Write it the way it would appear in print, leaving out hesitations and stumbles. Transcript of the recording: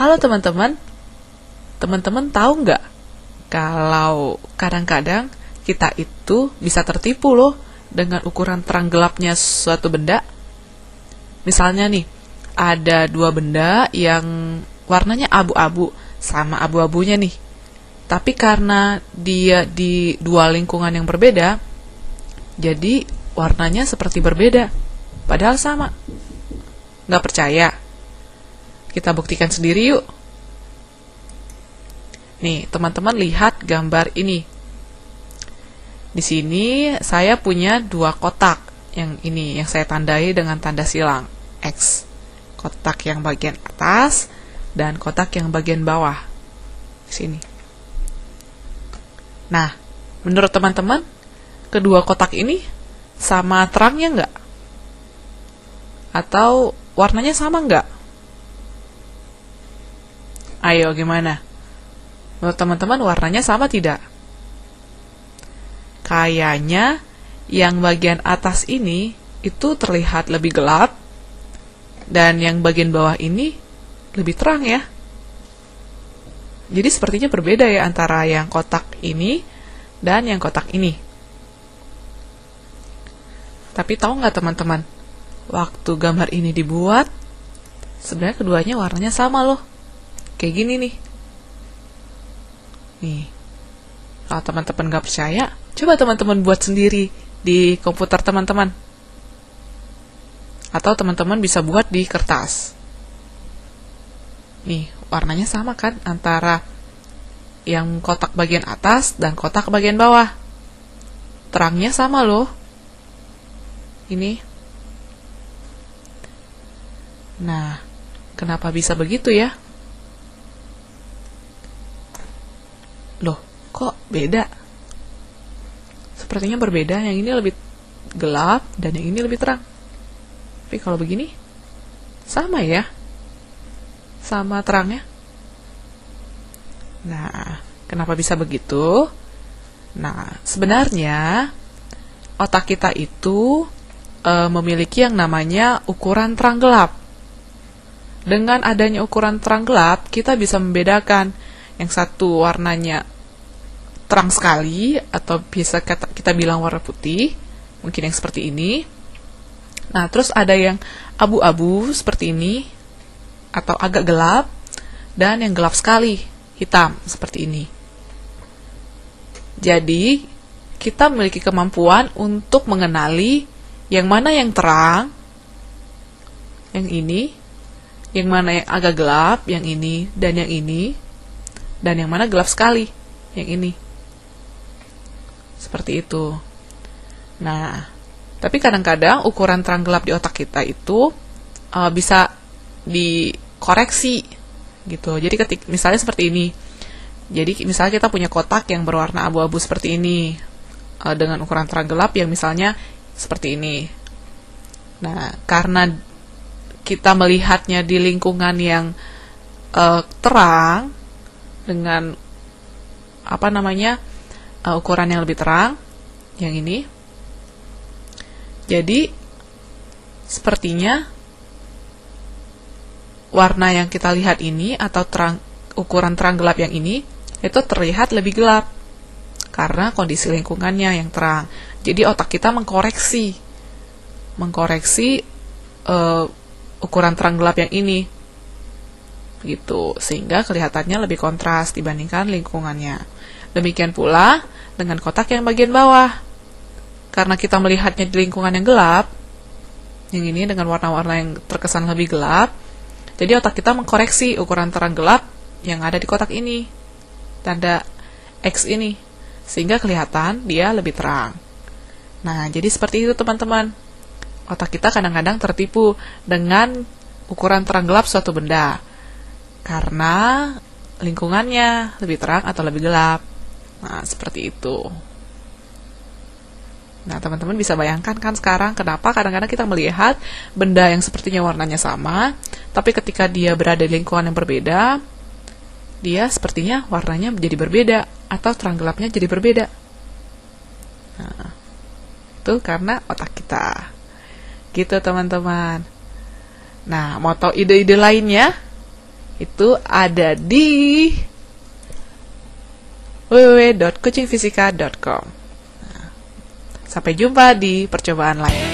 Halo teman-teman, teman-teman tahu nggak kalau kadang-kadang kita itu bisa tertipu loh dengan ukuran terang gelapnya suatu benda. Misalnya nih, ada dua benda yang warnanya abu-abu, sama abu-abunya nih. Tapi karena dia di dua lingkungan yang berbeda, jadi warnanya seperti berbeda, padahal sama. Nggak percaya? Kita buktikan sendiri yuk. Nih, teman-teman lihat gambar ini. Di sini saya punya dua kotak. Yang ini yang saya tandai dengan tanda silang X. Kotak yang bagian atas dan kotak yang bagian bawah. Di sini. Nah, menurut teman-teman, kedua kotak ini sama terangnya nggak? Atau warnanya sama nggak? Ayo, gimana? Menurut teman-teman warnanya sama tidak? Kayaknya yang bagian atas ini itu terlihat lebih gelap dan yang bagian bawah ini lebih terang ya. Jadi sepertinya berbeda ya antara yang kotak ini dan yang kotak ini. Tapi tahu nggak teman-teman, waktu gambar ini dibuat, sebenarnya keduanya warnanya sama loh. Kayak gini nih. Nih, kalau teman-teman nggak percaya, coba teman-teman buat sendiri di komputer teman-teman. Atau teman-teman bisa buat di kertas. Nih, warnanya sama kan antara yang kotak bagian atas dan kotak bagian bawah. Terangnya sama loh. Ini. Nah, kenapa bisa begitu ya? Loh, kok beda? Sepertinya berbeda, yang ini lebih gelap dan yang ini lebih terang. Tapi kalau begini, sama ya? Sama terangnya. Nah, kenapa bisa begitu? Nah, sebenarnya otak kita itu memiliki yang namanya ukuran terang gelap. Dengan adanya ukuran terang gelap, kita bisa membedakan yang satu warnanya terang sekali, atau biasa kita bilang warna putih, mungkin yang seperti ini. Nah, terus ada yang abu-abu seperti ini, atau agak gelap, dan yang gelap sekali, hitam, seperti ini. Jadi, kita memiliki kemampuan untuk mengenali yang mana yang terang, yang ini, yang mana yang agak gelap, yang ini, dan yang mana gelap sekali, yang ini. Seperti itu. Nah, tapi kadang-kadang ukuran terang gelap di otak kita itu bisa dikoreksi gitu. Jadi misalnya seperti ini. Jadi misalnya kita punya kotak yang berwarna abu-abu seperti ini dengan ukuran terang gelap yang misalnya seperti ini. Nah, karena kita melihatnya di lingkungan yang terang dengan ukuran yang lebih terang, yang ini. Jadi sepertinya warna yang kita lihat ini atau ukuran terang gelap yang ini itu terlihat lebih gelap karena kondisi lingkungannya yang terang. Jadi otak kita mengkoreksi ukuran terang gelap yang ini gitu, sehingga kelihatannya lebih kontras dibandingkan lingkungannya. Demikian pula dengan kotak yang bagian bawah. Karena kita melihatnya di lingkungan yang gelap, yang ini dengan warna-warna yang terkesan lebih gelap, jadi otak kita mengkoreksi ukuran terang gelap yang ada di kotak ini, tanda X ini, sehingga kelihatan dia lebih terang. Nah, jadi seperti itu teman-teman. Otak kita kadang-kadang tertipu dengan ukuran terang gelap suatu benda, karena lingkungannya lebih terang atau lebih gelap. Nah, seperti itu. Nah, teman-teman bisa bayangkan kan sekarang kenapa kadang-kadang kita melihat benda yang sepertinya warnanya sama, tapi ketika dia berada di lingkungan yang berbeda, dia sepertinya warnanya menjadi berbeda, atau terang gelapnya jadi berbeda. Nah, itu karena otak kita. Gitu teman-teman. Nah, mau tahu ide-ide lainnya? itu ada di www.kucingfisika.com. Sampai jumpa di percobaan lain.